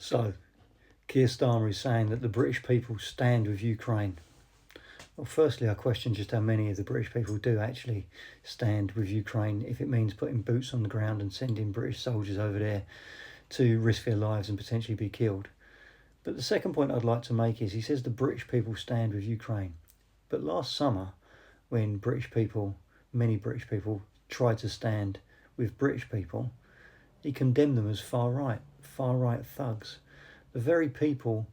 So, Keir Starmer is saying that the British people stand with Ukraine. Well, firstly, I question just how many of the British people do actually stand with Ukraine if it means putting boots on the ground and sending British soldiers over there to risk their lives and potentially be killed. But the second point I'd like to make is he says the British people stand with Ukraine. But last summer, when many British people, tried to stand with British people, he condemned them as far right thugs. The very people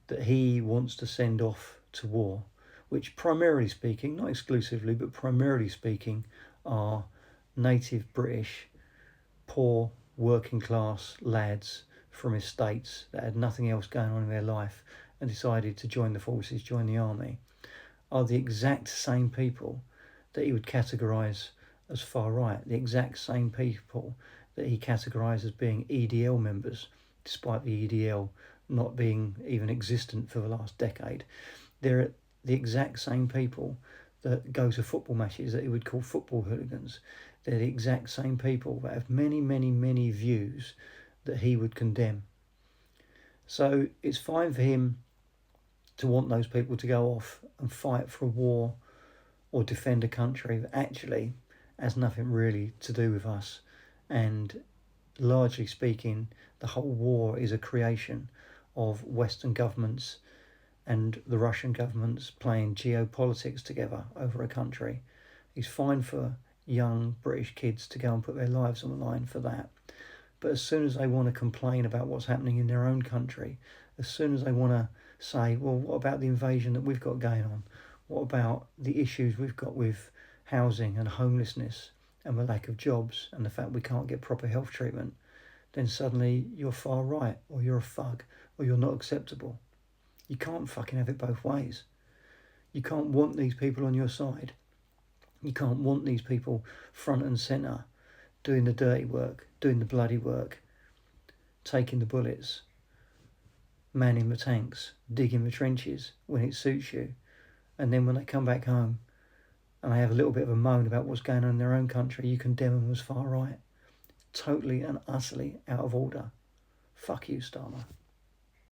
that he wants to send off to war, which primarily speaking, not exclusively, but primarily speaking, are native British, poor, working class lads from estates that had nothing else going on in their life and decided to join the forces, join the army, are the exact same people that he would categorise as far right, the exact same people that he categorised as being EDL members, despite the EDL not being even existent for the last decade. They're the exact same people that go to football matches that he would call football hooligans. They're the exact same people that have many, many, many views that he would condemn. So it's fine for him to want those people to go off and fight for a war or defend a country that actually has nothing really to do with us. And largely speaking, the whole war is a creation of Western governments and the Russian governments playing geopolitics together over a country. It's fine for young British kids to go and put their lives on the line for that. But as soon as they want to complain about what's happening in their own country, as soon as they want to say, well, what about the invasion that we've got going on? What about the issues we've got with housing and homelessness and the lack of jobs and the fact we can't get proper health treatment? Then suddenly you're far right, or you're a thug, or you're not acceptable. You can't fucking have it both ways. You can't want these people on your side. You can't want these people front and centre, doing the dirty work, doing the bloody work, taking the bullets, manning the tanks, digging the trenches when it suits you. And then when they come back home and they have a little bit of a moan about what's going on in their own country, you condemn them as far right. Totally and utterly out of order. Fuck you, Starmer.